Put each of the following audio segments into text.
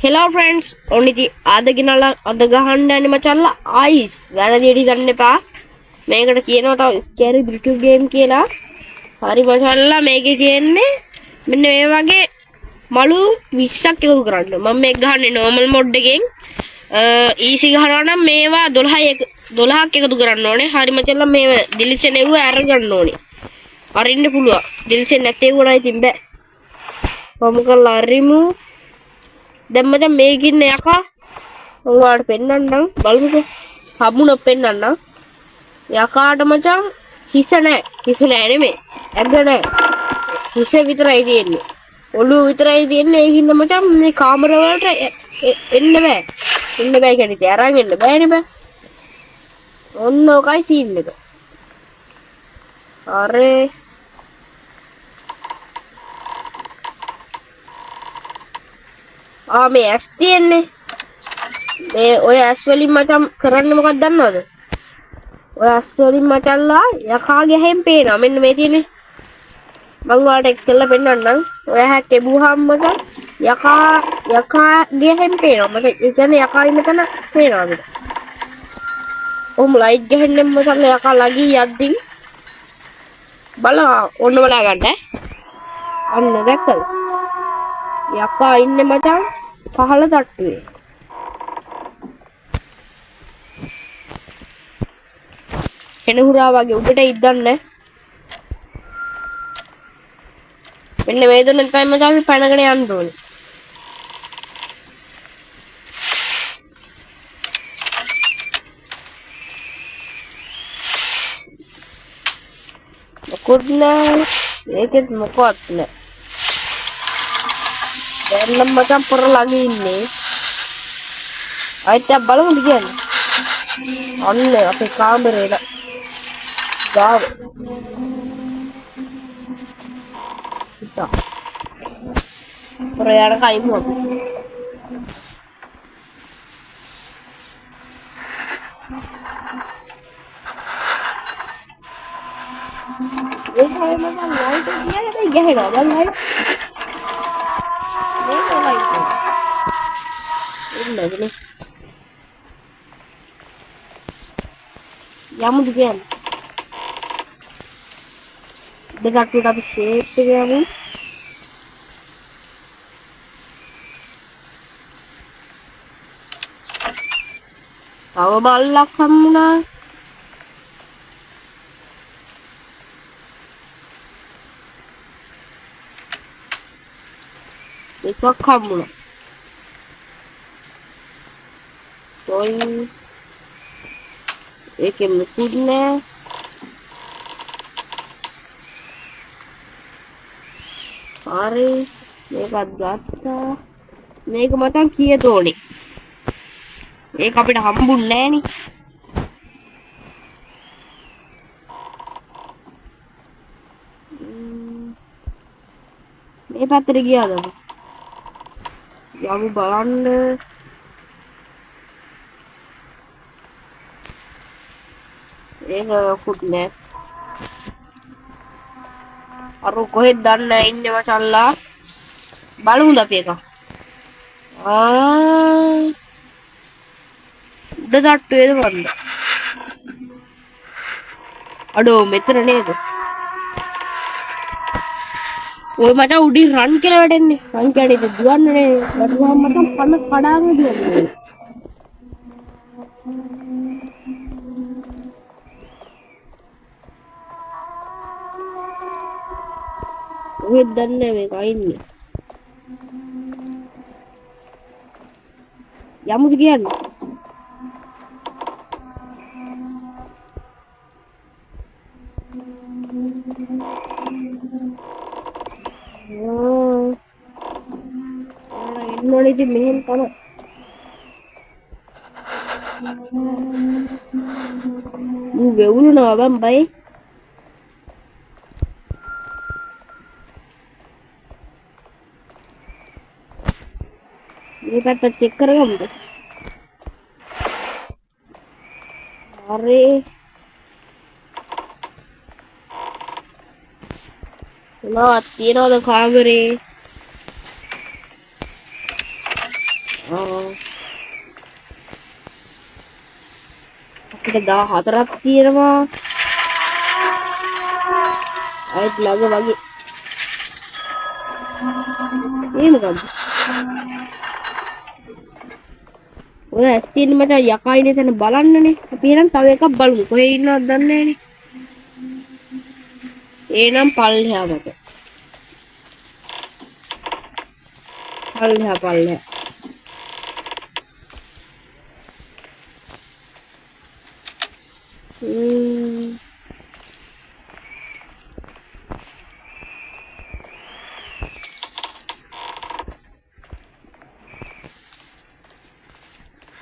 Hello friends, ඔනිති අද ගෙනල්ලා අද ගහන්න යන්නේ මචල්ලා අයිස් වැරදියට ගන්න එපා. මේකට කියනවා තව ස්කැරි බ්‍රිටු ගේම් කියලා. හරි මචල්ලා මේකේ තියෙන්නේ මෙන්න මේ වගේ මලු 20ක් එකතු කරන්න. මම මේක ගහන්නේ normal mode එකෙන්. easy ගහනවා නම් මේවා 12ක් එකතු කරන්න ඕනේ. හරි මචල්ලා මේ ඩිලිෂන් එක අරගන්න ඕනේ. අරින්න පුළුවන්. ඩිලිෂන් නැත්තේ වුණා ඉතින් බෑ. කොහොම කරලා අරිමු. දැන් මචං මේක ඉන්න යකා ඔයාලට පෙන්නන්නම් බලමුකෝ හම්බුනොත් පෙන්නන්නම් යකාට මචං හිස නෑ නෙමෙයි ඇඟ නෑ හිස විතරයි තියෙන්නේ ඔළුව විතරයි තියෙන්නේ ඒකින්ද මචං මේ කාමර වලට එන්න බෑ කියන්නේ ඉතින් අරන් එන්න බෑනේ බෑ ඔන්න ඔකයි සීන් එක අරේ මේ ඇස් තියෙන්නේ මේ ඔය ඇස් වලින් මචං කරන්න මොකක්ද දන්නවද ඔය ඇස් වලින් මචංලා යකා ගැහෙන් පේනවා මෙන්න මේ තියෙන්නේ මම ඔයාලට එක්කලා පෙන්නන්නම් ඔය හැක් එබුවාම මචං යකා ගැහෙන් පේනවා මචං ඒ කියන්නේ යකා ඉන්න තැන පේනවා අපිට ඔහොම ලයිට් ගහන්නේ මචං යකා ළඟින් යද්දී බලන්න ඔන්න බලා ගන්න අන්න දැක්කද යකා ඉන්නේ මචං පහළ තට්ටුවේ එන හුරා වගේ උඩට ඉද්දන්න මෙන්න මේ දුන්න තමයි මචං අපි පැනගෙන යන්න ඕනේ මොකොත් නෑ ඒකෙත් මොකවත් නෑ දැන් නම් මචං පොර ළඟ ඉන්නේ ආයෙත් බලමුද කියන්නේ අන්න අපේ කාමරේට ගාව ඉතා පොර යන කයිමු අපි ඒක හැම මම ලයිට් එක කියන්නේ ගහනවා දැන් ලයිට් මේක ලයිට් ඉන්නදනේ යමුද කියන්නේ දෙකටට අපි ෂේප් එක යමු තව බල්ලක් හම්බුණා එකක් හම්බුණා ඔයි ඒකෙම මුකුත් නෑ හරි මේකත් ගත්තා මේක මචං කීයද ඕනේ ඒක අපිට හම්බුන්නේ නෑනේ මේ පැත්තට ගියාද අපි යමු බලන්න ඒක ෆුඩ් නෑ අර කොහෙද දන්නේ නැහැ ඉන්නේ මචල්ලා බලමුද අපි එක උඩ තට්ටුවේද වන්ද අඩෝ මෙතන නේද ඔය මචං උඩින් රන් කියලා වැටෙන්නේ රන් කියන්නේ දුවන්නේ වැටුවාම මචං පන්න කඩාගෙන දුවන්නේ ඔහෙ දන්නේ මේක අයින්නේ යමුද කියන්නේ එන්නෝනේ ඉතින් මෙහෙම තමයි ඌ වෙවුලනවා බම් බයි මේ පැත්ත චෙක් කරගමුද හරි මොනවද තියනවද කාමරේ අපිට 14ක් තියෙනවා. අයිත් ළඟ වගේ. මේ මොකද්ද? ඔය ඇස් තියෙන මට යකා ඉන්න තැන බලන්නනේ. අපි එහෙනම් තව එකක් බලමු. කොහේ ඉන්නවද දන්නේ නැහනේ. එහෙනම් පල්ලෙහා මට. පල්ලෙහා.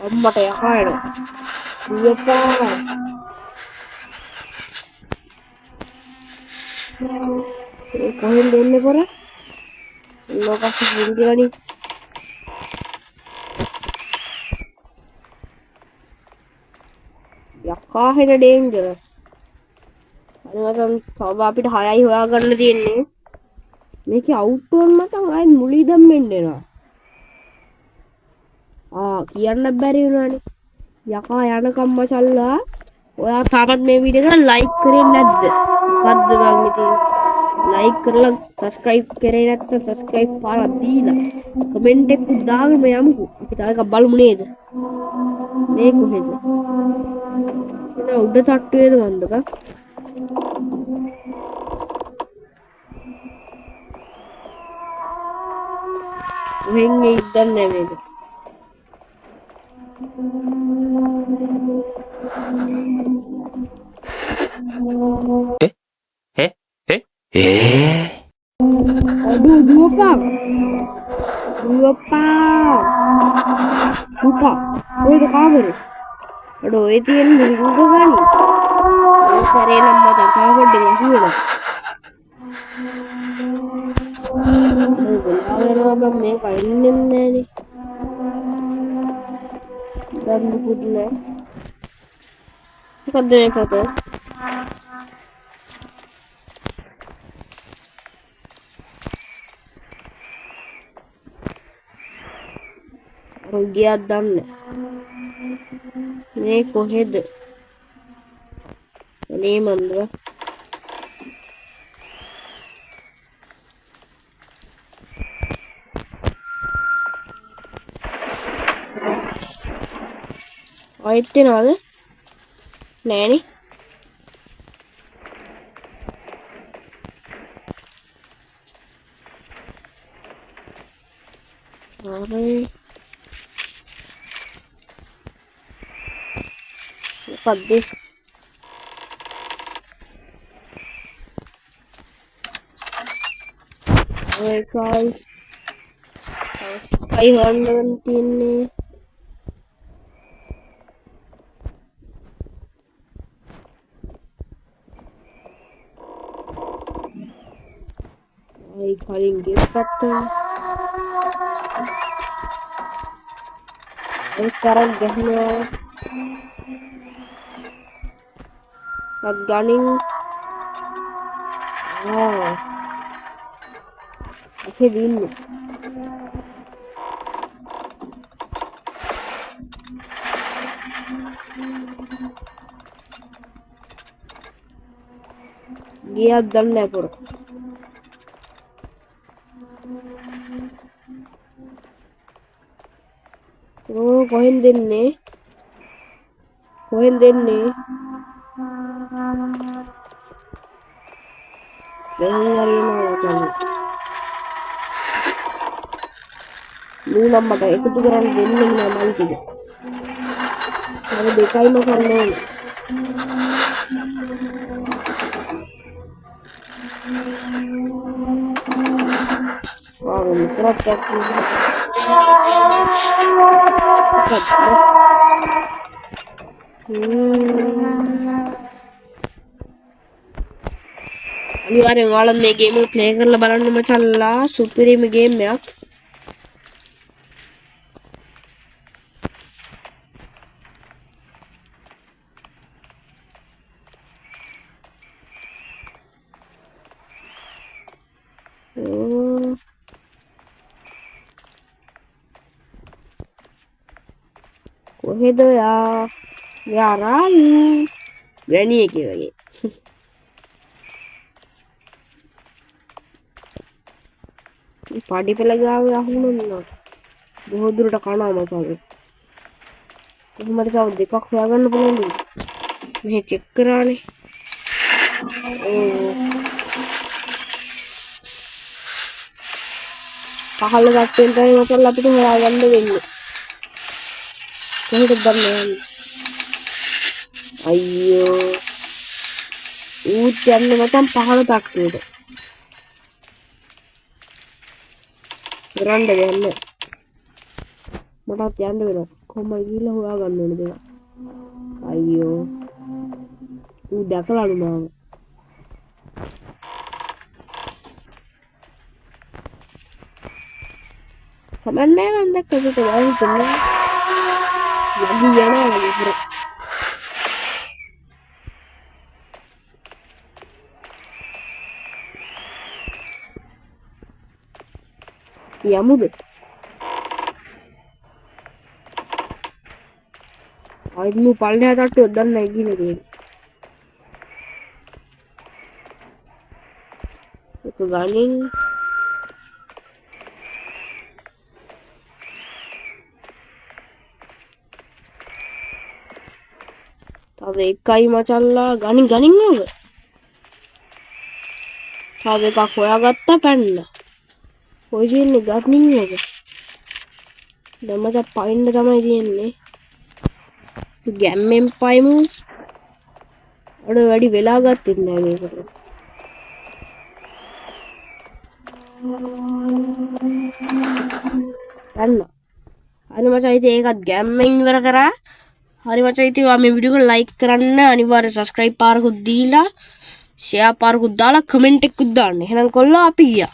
අම්මට යකා එනවා. දුවපා. කොහෙන්ද එන්නේ පොර? ලෝකස් ගින්දිවනි. යකා හෙන ඩේන්ජරස්. අනිවාර්යයෙන් තව අපිට 6යි හොයාගන්න තියෙන්නේ. මේකේ අවුට් වුණ මට ආයෙත් මුලී දැම්මෙන්න එනවා. කියන්න බැරි වුණානේ. යකා යනකම් මචල්ලා. ඔයා තාමත් මේ වීඩියෝ එක ලයික් කරේ නැද්ද? මොකද්ද බං ඉතින්? ලයික් කරලා සබස්ක්‍රයිබ් කරේ නැත්නම් සබස්ක්‍රයිබ් පාරක් දීලා කමෙන්ට් එකක් දාගෙන යමුකෝ. අපි තව එකක් බලමු නේද? මේ කොහෙද? එන උඩ තට්ටුවේද මන්ද බං? කොහෙන් එයිද දන්නේ මේක. Aduh, dua pak, suka, itu kabar. Aduh, itu yang dulu kan? Sering nama tak kabar dengan siapa? Aduh, apa mereka ini nih? Dan buku dulu. Sekarang ni foto. ගියත් දන්නේ මේ කොහෙද මේ මන්ද ආයෙත් එනවද නෑනේ හරි මොකද්ද ඒකයි අයි හොයන්න තියන්නේ අයි කලින් ගෙප්පත් ඒ කරන් ගහනවා gunning okay dulu dia ganne pur kohen denne Nuna mata itu tuh keren ini namanya juga. Ada dekai makannya. Wah, mitra cek. අනිවාර්යෙන් ඔයාලා මේ ගේම එක ප්ලේ කරලා බලන්න මචල්ලා සුපිරිම ගේම් එකක්. කොහෙද යා? Where are you? Granny එකේ වගේ. මේ පඩි පෙළ ගාව යහුණා. බොහෝ දුරට කනවා මචං. කොහොමද තව දෙකක් හොයාගන්න පුළුවන්ද? මෙහෙ චෙක් කරානේ. පහළ ගැටෙන් තමයි මචං අපිට හොයාගන්න වෙන්නේ. කොහෙද දන්නේ? අයියෝ. ඌත් යන්නේ මචං පහළ තට්ටුවට. කරන්න දෙන්න. මටත් යන්න වෙනවා. කොහොමද ගිහලා හොයාගන්න ඕනේ දෙයක්. අයියෝ. ඌ දැකලාලු මාව. කමන්නේ මම දැක්කද තමයි හිතන්නේ. යගි යනවා වගේ පුර. යමුද? ආයෙත් මු පල්ලෙහා තට්ටුවක් දන්නේ නැහැ ගිහලා තියෙන්නේ. ඒක ගනින් තව එකයි මචල්ලා ගනින් නෝද? තව එකක් හොයාගත්තා පැන්න. කොයි ජීන්නේ ගනින් නෝද? දැන් මචං පයින්න තමයි තියෙන්නේ. ගැම්මෙන් පයිමු. අර වැඩි වෙලා ගත්තෙත් නෑ මේකට. අන්න. හරි මචං ඉතින් ඒකත් ගැම්මෙන් ඉවර කරා. හරි මචං ඉතින් ඔයා මේ වීඩියෝ එක ලයික් කරන්න අනිවාර්යෙන් subscribe පාරකුත් දීලා share පාරකුත් දාලා comment එකකුත් දාන්න. එහෙනම් කොල්ලෝ අපි ගියා.